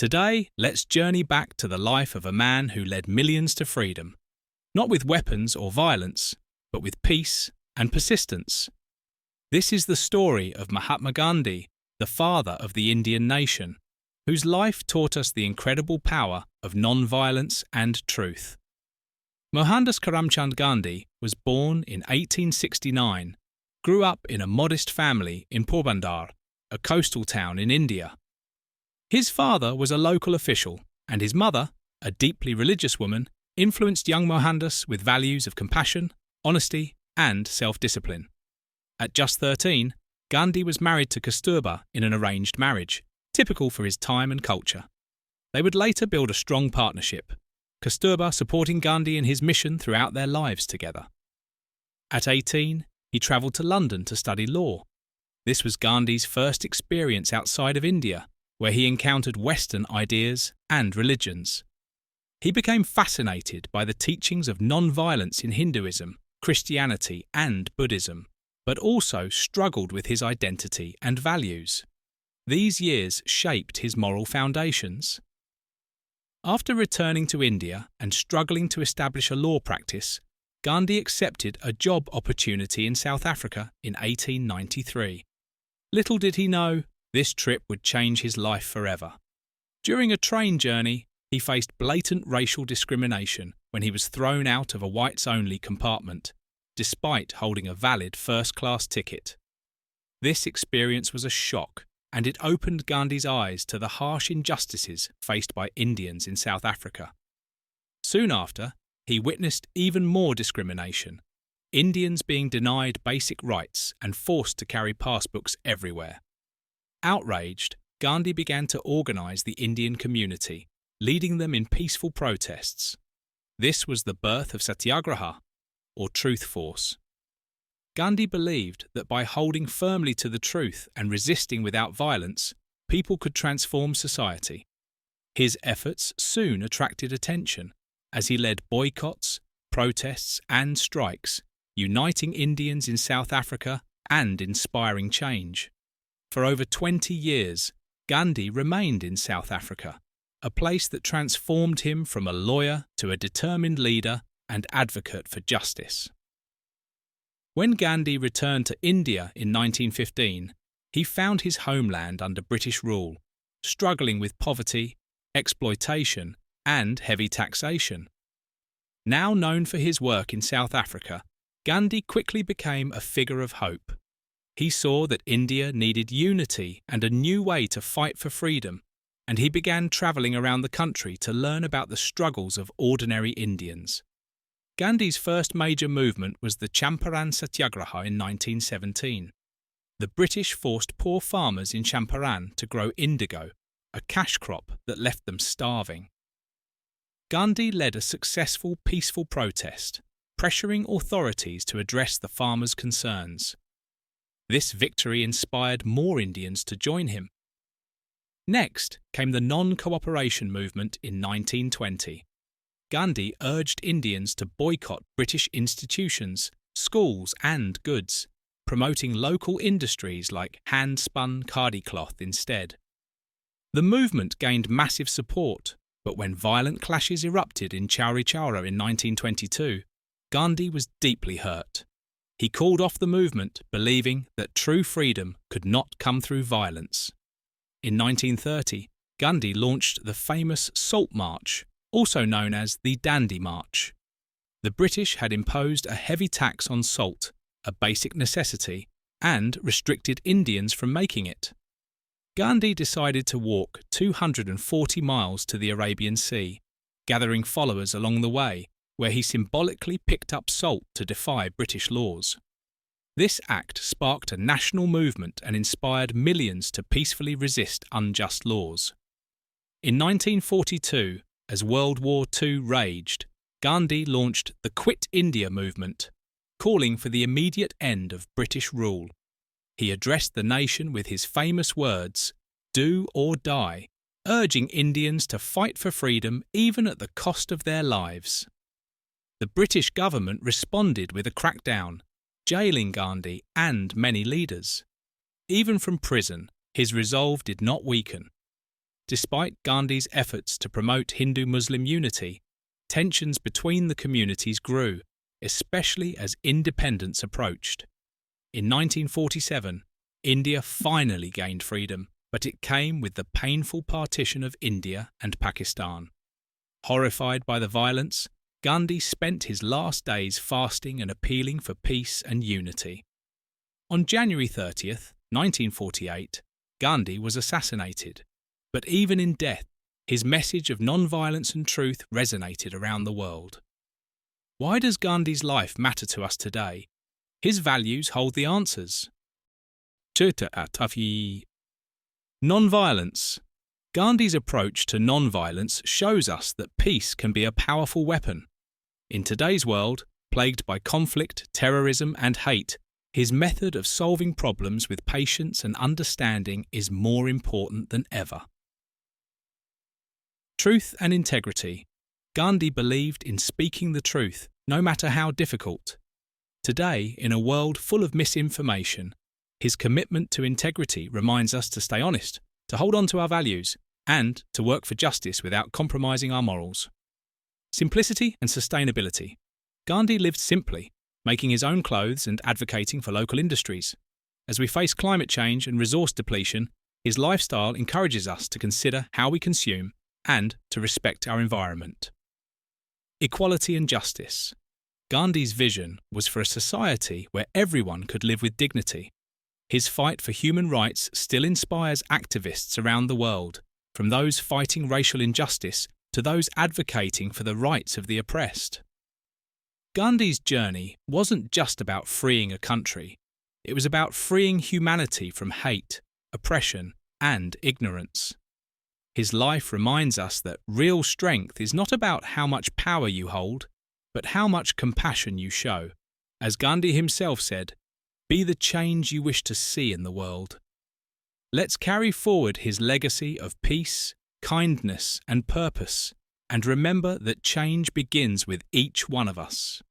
Today, let's journey back to the life of a man who led millions to freedom, not with weapons or violence, but with peace and persistence. This is the story of Mahatma Gandhi, the father of the Indian nation, whose life taught us the incredible power of non-violence and truth. Mohandas Karamchand Gandhi was born in 1869, grew up in a modest family in Porbandar, a coastal town in India. His father was a local official, and his mother, a deeply religious woman, influenced young Mohandas with values of compassion, honesty, and self-discipline. At just 13, Gandhi was married to Kasturba in an arranged marriage, typical for his time and culture. They would later build a strong partnership, Kasturba supporting Gandhi in his mission throughout their lives together. At 18, he travelled to London to study law. This was Gandhi's first experience outside of India, where he encountered Western ideas and religions. He became fascinated by the teachings of non-violence in Hinduism, Christianity, and Buddhism, but also struggled with his identity and values. These years shaped his moral foundations. After returning to India and struggling to establish a law practice, Gandhi accepted a job opportunity in South Africa in 1893. Little did he know, this trip would change his life forever. During a train journey, he faced blatant racial discrimination when he was thrown out of a whites-only compartment, despite holding a valid first-class ticket. This experience was a shock, and it opened Gandhi's eyes to the harsh injustices faced by Indians in South Africa. Soon after, he witnessed even more discrimination, Indians being denied basic rights and forced to carry passbooks everywhere. Outraged, Gandhi began to organise the Indian community, leading them in peaceful protests. This was the birth of Satyagraha, or Truth Force. Gandhi believed that by holding firmly to the truth and resisting without violence, people could transform society. His efforts soon attracted attention, as he led boycotts, protests, and strikes, uniting Indians in South Africa and inspiring change. For over 20 years, Gandhi remained in South Africa, a place that transformed him from a lawyer to a determined leader and advocate for justice. When Gandhi returned to India in 1915, he found his homeland under British rule, struggling with poverty, exploitation, and heavy taxation. Now known for his work in South Africa, Gandhi quickly became a figure of hope. He saw that India needed unity and a new way to fight for freedom, and he began travelling around the country to learn about the struggles of ordinary Indians. Gandhi's first major movement was the Champaran Satyagraha in 1917. The British forced poor farmers in Champaran to grow indigo, a cash crop that left them starving. Gandhi led a successful peaceful protest, pressuring authorities to address the farmers' concerns. This victory inspired more Indians to join him. Next came the non-cooperation movement in 1920. Gandhi urged Indians to boycott British institutions, schools and goods, promoting local industries like hand-spun khadi cloth instead. The movement gained massive support, but when violent clashes erupted in Chowri Chowra in 1922, Gandhi was deeply hurt. He called off the movement, believing that true freedom could not come through violence. In 1930, Gandhi launched the famous Salt March, also known as the Dandi March. The British had imposed a heavy tax on salt, a basic necessity, and restricted Indians from making it. Gandhi decided to walk 240 miles to the Arabian Sea, gathering followers along the way, where he symbolically picked up salt to defy British laws. This act sparked a national movement and inspired millions to peacefully resist unjust laws. In 1942, as World War II raged, Gandhi launched the Quit India movement, calling for the immediate end of British rule. He addressed the nation with his famous words, "Do or die," urging Indians to fight for freedom even at the cost of their lives. The British government responded with a crackdown, jailing Gandhi and many leaders. Even from prison, his resolve did not weaken. Despite Gandhi's efforts to promote Hindu-Muslim unity, tensions between the communities grew, especially as independence approached. In 1947, India finally gained freedom, but it came with the painful partition of India and Pakistan. Horrified by the violence, Gandhi spent his last days fasting and appealing for peace and unity. On January 30th, 1948, Gandhi was assassinated. But even in death, his message of non-violence and truth resonated around the world. Why does Gandhi's life matter to us today? His values hold the answers. Non-violence. Gandhi's approach to non-violence shows us that peace can be a powerful weapon. In today's world, plagued by conflict, terrorism, and hate, his method of solving problems with patience and understanding is more important than ever. Truth and integrity. Gandhi believed in speaking the truth, no matter how difficult. Today, in a world full of misinformation, his commitment to integrity reminds us to stay honest, to hold on to our values, and to work for justice without compromising our morals. Simplicity and sustainability. Gandhi lived simply, making his own clothes and advocating for local industries. As we face climate change and resource depletion, his lifestyle encourages us to consider how we consume and to respect our environment. Equality and justice. Gandhi's vision was for a society where everyone could live with dignity. His fight for human rights still inspires activists around the world, from those fighting racial injustice to those advocating for the rights of the oppressed. Gandhi's journey wasn't just about freeing a country. It was about freeing humanity from hate, oppression, and ignorance. His life reminds us that real strength is not about how much power you hold, but how much compassion you show. As Gandhi himself said, "Be the change you wish to see in the world." Let's carry forward his legacy of peace, kindness, and purpose, and remember that change begins with each one of us.